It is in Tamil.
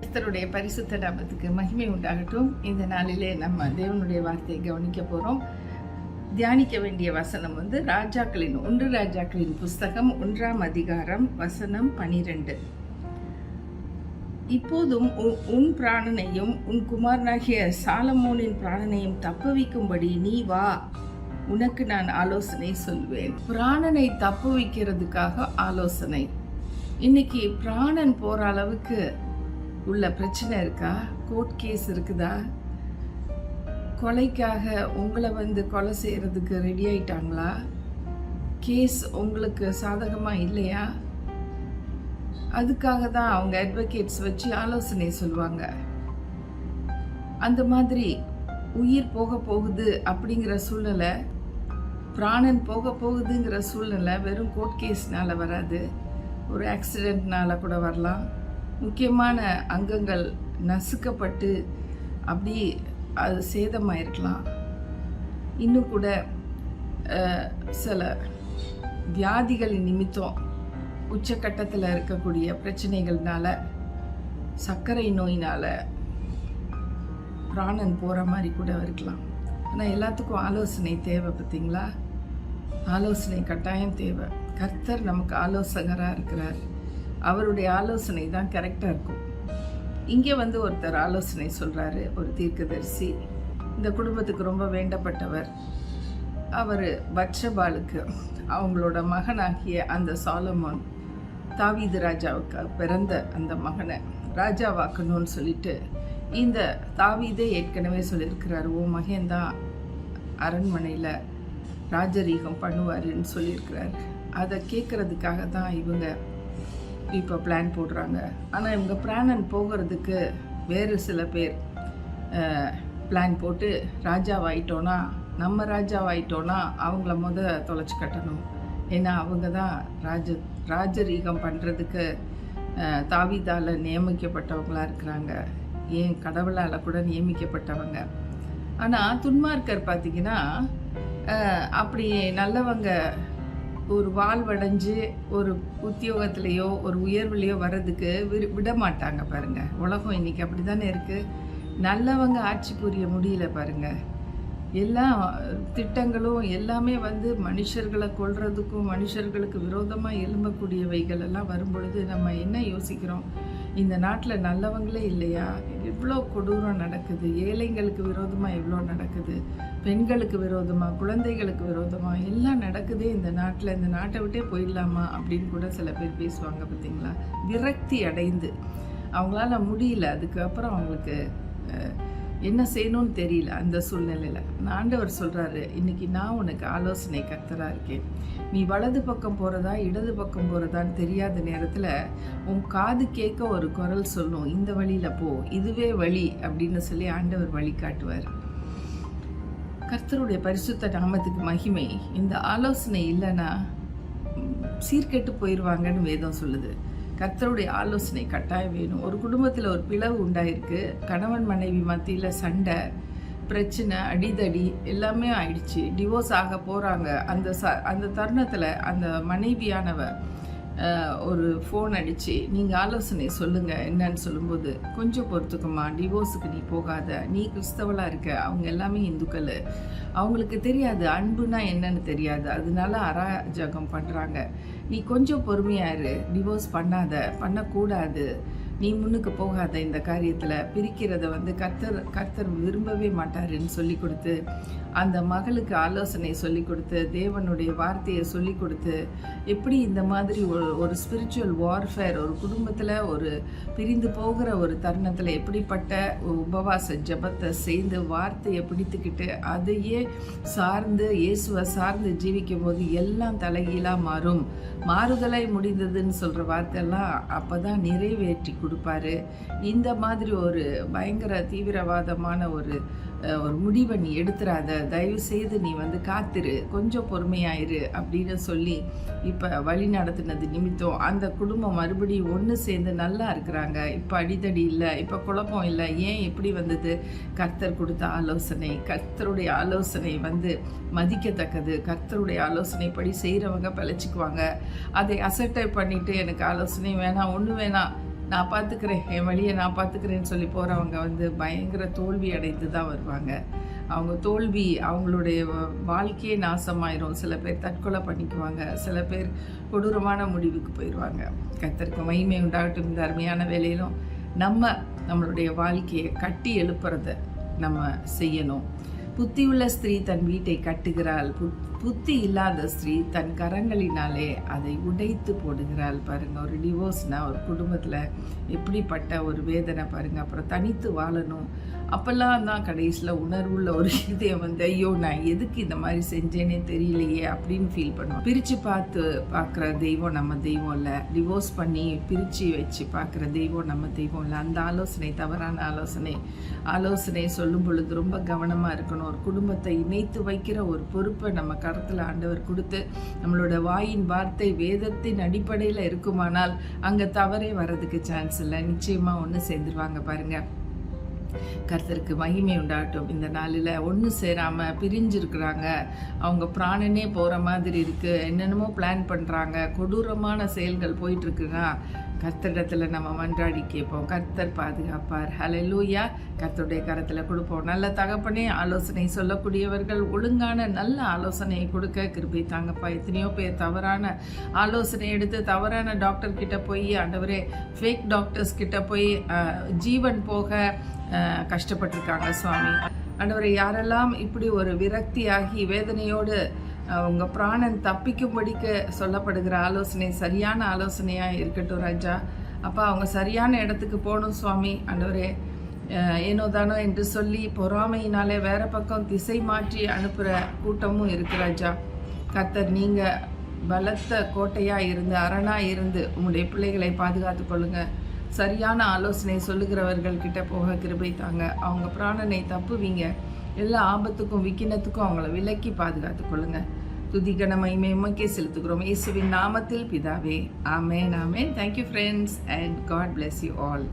கர்த்தருடைய பரிசுத்த நாமத்துக்கு மகிமை உண்டாகட்டும். இந்த நாளிலே நம்ம தேவனுடைய வார்த்தையை கவனிக்க போகிறோம். தியானிக்க வேண்டிய வசனம் ஒன்று ராஜாக்களின் புஸ்தகம் 1ஆம் அதிகாரம் வசனம் 12. இப்போதும் உன் பிராணனையும் உன் குமாரனாகிய சாலமோனின் பிராணனையும் தப்புவிக்கும்படி நீ வா, உனக்கு நான் ஆலோசனை சொல்வேன். பிராணனை தப்புவிக்கிறதுக்காக ஆலோசனை. இன்னைக்கு பிராணன் போற அளவுக்கு உள்ள பிரச்சனை இருக்கா? கோர்ட் கேஸ் இருக்குதா? கொலைக்காக உங்களை கொலை செய்யறதுக்கு ரெடி ஆயிட்டாங்களா? கேஸ் உங்களுக்கு சாதகமாக இல்லையா? அதுக்காக தான் அவங்க அட்வொகேட்ஸ் வச்சு ஆலோசனை சொல்லுவாங்க. அந்த மாதிரி உயிர் போக போகுது அப்படிங்கிற சூழ்நிலை, பிராணன் போக போகுதுங்கிற சூழ்நிலை வெறும் கோர்ட் கேஸ்னால வராது. ஒரு ஆக்சிடென்ட்னால கூட வரலாம். முக்கியமான அங்கங்கள் நசுக்கப்பட்டு அப்படி அது சேதமாயிருக்கலாம். இன்னும் கூட சில வியாதிகளின் நிமித்தம் உச்சக்கட்டத்தில் இருக்கக்கூடிய பிரச்சனைகள்னால, சர்க்கரை நோயினால் பிராணன் போகிற மாதிரி கூட இருக்கலாம். ஆனால் எல்லாத்துக்கும் ஆலோசனை தேவை. பார்த்தீங்களா? ஆலோசனை கட்டாயம் தேவை. கர்த்தர் நமக்கு ஆலோசகராக இருக்கிறார். அவருடைய ஆலோசனை தான் கரெக்டாக இருக்கும். இங்கே ஒருத்தர் ஆலோசனை சொல்கிறாரு, ஒரு தீர்க்கதரிசி. இந்த குடும்பத்துக்கு ரொம்ப வேண்டப்பட்டவர். அவர் பத்ஷபாளுக்கு அவங்களோட மகனாகிய அந்த சாலமோன், தாவீது ராஜாவுக்கு பிறந்த அந்த மகனை ராஜாவாக்கணும்னு சொல்லிட்டு, இந்த தாவீதே ஏற்கனவே சொல்லியிருக்கிறார், ஓ மகன்தான் அரண்மனையில் ராஜரீகம் பண்ணுவாருன்னு சொல்லியிருக்கிறார். அதை கேட்குறதுக்காக தான் இவங்க இப்போ பிளான் போடுறாங்க. ஆனால் இவங்க பிராணன் போகிறதுக்கு வேறு சில பேர் பிளான் போட்டு, ராஜாவாயிட்டோன்னா அவங்கள தொலைச்சி கட்டணும். ஏன்னா அவங்க தான் ராஜரீகம் பண்ணுறதுக்கு தாவீதால் நியமிக்கப்பட்டவங்களாக இருக்கிறாங்க. ஏன் கடவுளால் கூட நியமிக்கப்பட்டவங்க. ஆனால் துன்மார்க்கர் பார்த்திங்கன்னா அப்படி நல்லவங்க ஒரு வாழ்வடைஞ்சு ஒரு உத்தியோகத்திலேயோ ஒரு உயர்வுலையோ வர்றதுக்கு விட மாட்டாங்க. பாருங்கள், உலகம் இன்றைக்கி அப்படி தானே இருக்குது. நல்லவங்க ஆட்சி புரிய முடியல. பாருங்கள், எல்லா திட்டங்களும் எல்லாமே மனுஷர்களை கொல்றதுக்கும் மனுஷர்களுக்கு விரோதமாக எழும்பக்கூடியவைகள் எல்லாம் வரும்பொழுது நம்ம என்ன யோசிக்கிறோம்? இந்த நாட்டில் நல்லவங்களே இல்லையா? எவ்வளோ கொடூரம் நடக்குது. ஏழைங்களுக்கு விரோதமாக எவ்வளோ நடக்குது. பெண்களுக்கு விரோதமாக, குழந்தைகளுக்கு விரோதமாக எல்லாம் நடக்குதே இந்த நாட்டில். இந்த நாட்டை விட்டே போயிடலாமா அப்படின்னு கூட சில பேர் பேசுவாங்க. பார்த்தீங்களா? விரக்தி அடைந்து அவங்களால முடியல. அதுக்கப்புறம் அவங்களுக்கு என்ன செய்யணும்னு தெரியல. அந்த சூழ்நிலையில் ஆண்டவர் சொல்கிறாரு, இன்றைக்கி நான் உனக்கு ஆலோசனை கர்த்தராக இருக்கேன். நீ வலது பக்கம் போகிறதா இடது பக்கம் போகிறதான்னு தெரியாத நேரத்தில் உன் காது கேட்க ஒரு குரல் சொல்லும், இந்த வழியில் போ, இதுவே வழி அப்படின்னு சொல்லி ஆண்டவர் வழி காட்டுவார். கர்த்தருடைய பரிசுத்த நாமத்துக்கு மகிமை. இந்த ஆலோசனை இல்லைன்னா சீர்கெட்டு போயிடுவாங்கன்னு வேதம் சொல்லுது. கர்த்தருடைய ஆலோசனை கட்டாயம் வேணும். ஒரு குடும்பத்தில் ஒரு பிளவு உண்டாயிருக்கு. கணவன் மனைவி மத்தியில் சண்டை, பிரச்சனை, அடிதடி எல்லாமே ஆயிடுச்சு. டிவோர்ஸ் ஆக போகிறாங்க. அந்த தருணத்தில் அந்த மனைவியானவ ஒரு ஃபோன் அடித்து, நீங்கள் ஆலோசனை சொல்லுங்கள் என்னன்னு சொல்லும்போது, கொஞ்சம் பொறுத்துக்குமா, டிவோர்ஸுக்கு நீ போகாத, நீ கிறிஸ்தவளாக இருக்க, அவங்க எல்லாமே இந்துக்கள், அவங்களுக்கு தெரியாது அன்புனா என்னன்னு தெரியாது, அதனால அராஜகம் பண்ணுறாங்க, நீ கொஞ்சம் பொறுமையாயிரு, டிவோர்ஸ் பண்ணக்கூடாது, நீ முன்னுக்கு போகாத, இந்த காரியத்தில் பிரிக்கிறத கர்த்தர் விரும்பவே மாட்டாருன்னு சொல்லி கொடுத்து, அந்த மகளுக்கு ஆலோசனை சொல்லி கொடுத்து, தேவனுடைய வார்த்தையை சொல்லி கொடுத்து, எப்படி இந்த மாதிரி ஒரு ஸ்பிரிச்சுவல் வார்ஃபேர் ஒரு குடும்பத்தில் ஒரு பிரிந்து போகிற ஒரு தருணத்தில் எப்படிப்பட்ட உபவாச ஜபத்தை செய்து வார்த்தையை பிடித்துக்கிட்டு அதையே சார்ந்து இயேசுவை சார்ந்து ஜீவிக்கும் போது எல்லாம் தலைகீழாக மாறும். மாறுதலாய் முடிந்ததுன்னு சொல்கிற வார்த்தையெல்லாம் அப்போ தான் நிறைவேற்றி கொடுப்பாரு. இந்த மாதிரி ஒரு பயங்கர தீவிரவாதமான ஒரு முடிவை நீ எடுத்துறாத, தயவு செய்து நீ காத்திரு, கொஞ்சம் பொறுமையாயிரு அப்படின்னு சொல்லி இப்போ வழி நடத்தினது நிமித்தம் அந்த குடும்பம் மறுபடியும் ஒன்று சேர்ந்து நல்லா இருக்கிறாங்க. இப்போ அடிதடி இல்லை, இப்போ குழப்பம் இல்லை. ஏன் எப்படி வந்தது? கர்த்தர் கொடுத்த ஆலோசனை. கர்த்தருடைய ஆலோசனை மதிக்கத்தக்கது. கர்த்தருடைய ஆலோசனைப்படி செய்கிறவங்க பிழைச்சிக்குவாங்க. அதை அசட்டை பண்ணிட்டு எனக்கு ஆலோசனை வேணாம், ஒன்று வேணாம், நான் பார்த்துக்கிறேன், என் வழியை நான் பார்த்துக்கிறேன்னு சொல்லி போகிறவங்க வந்து பயங்கர தோல்வி அடைந்து தான் வருவாங்க. அவங்க தோல்வி அவங்களுடைய வாழ்க்கையே நாசமாயிரும். சில பேர் தற்கொலை பண்ணிக்குவாங்க, சில பேர் கொடூரமான முடிவுக்கு போயிடுவாங்க. கர்த்தருக்கு மகிமை உண்டாகட்டும். இந்த அருமையான வேலையிலும் நம்மளுடைய வாழ்க்கையை கட்டி எழுப்புறத நம்ம செய்யணும். புத்தியுள்ள ஸ்திரீ தன் வீட்டை கட்டுகிறாள், புத்தி இல்லாத ஸ்திரீ தன் கரங்களினாலே அதை உடைத்து போடுகிறாள். பாருங்க, ஒரு டிவோர்ஸ்னா ஒரு குடும்பத்தில் எப்படிப்பட்ட ஒரு வேதனை பாருங்க. அப்புறம் தனித்து வாழணும். அப்போல்லாம் தான் கடைசியில் உணர்வுள்ள ஒரு இதயம் வந்து, ஐயோ நான் எதுக்கு இந்த மாதிரி செஞ்சேனே தெரியலையே அப்படின்னு ஃபீல் பண்ணுவோம். பிரித்து பார்க்குற தெய்வம் நம்ம தெய்வம் இல்லை. டிவோர்ஸ் பண்ணி பிரித்து வச்சு பார்க்குற தெய்வம் நம்ம தெய்வம் இல்லை. அந்த ஆலோசனை தவறான ஆலோசனை சொல்லும் பொழுது ரொம்ப கவனமாக இருக்கணும். ஒரு குடும்பத்தை இணைத்து வைக்கிற ஒரு பொறுப்பை நம்ம கருத்தில் ஆண்டவர் கொடுத்து, நம்மளோட வாயின் வார்த்தை வேதத்தின் அடிப்படையில் இருக்குமானால் அங்கே தவறே வர்றதுக்கு சான்ஸ் இல்லை. நிச்சயமாக ஒன்று சேர்ந்துருவாங்க பாருங்க. கர்த்தருக்கு மகிமை உண்டாகட்டும். இந்த நாளில் ஒன்று சேராமல் பிரிஞ்சிருக்கிறாங்க, அவங்க பிராணனே போகிற மாதிரி இருக்குது, என்னென்னமோ பிளான் பண்ணுறாங்க, கொடூரமான செயல்கள் போயிட்டுருக்குன்னா கர்த்தரிடத்தில் நம்ம மன்றாடி கேட்போம். கர்த்தர் பாதுகாப்பார். ஹல்லேலூயா. கர்த்தருடைய கரத்தில் கொடுப்போம். நல்ல தகப்பனே, ஆலோசனை சொல்லக்கூடியவர்கள் ஒழுங்கான நல்ல ஆலோசனையை கொடுக்க கிருபை தாங்கப்பா. எத்தனையோ பேர் தவறான ஆலோசனை எடுத்து தவறான டாக்டர் கிட்ட போய், ஆண்டவரே ஃபேக் டாக்டர்ஸ் கிட்ட போய் ஜீவன் போக கஷ்டப்பட்டிருக்காங்க சுவாமி. ஆண்டவரே, யாரெல்லாம் இப்படி ஒரு விரக்தியாகி வேதனையோடு உங்கள் பிராணன் தப்பிக்கும்படிக்கு சொல்லப்படுகிற ஆலோசனை சரியான ஆலோசனையாக இருக்கட்டும் ராஜா. அப்பா, அவங்க சரியான இடத்துக்கு போகணும் சுவாமி. ஆண்டவரே, ஏனோ தானோ என்று சொல்லி பொறாமையினாலே வேற பக்கம் திசை மாற்றி அனுப்புகிற கூட்டமும் இருக்கு ராஜா. கர்த்தர், நீங்கள் பலத்த கோட்டையாக இருந்து அரணாக இருந்து உங்களுடைய பிள்ளைகளை பாதுகாத்து கொள்ளுங்க. சரியான ஆலோசனை சொல்லுகிறவர்கள் கிட்ட போக கிருபை தாங்க. அவங்க பிராணனை தப்புவீங்க. எல்லா ஆபத்துக்கும் விக்கினத்துக்கும் அவங்கள விலக்கி பாதுகாத்து கொள்ளுங்க. துதிகன மகிமை உமக்கே செலுத்துகிறோம் இயேசுவின் நாமத்தில் பிதாவே. ஆமென், ஆமென். Thank you friends and God bless you all.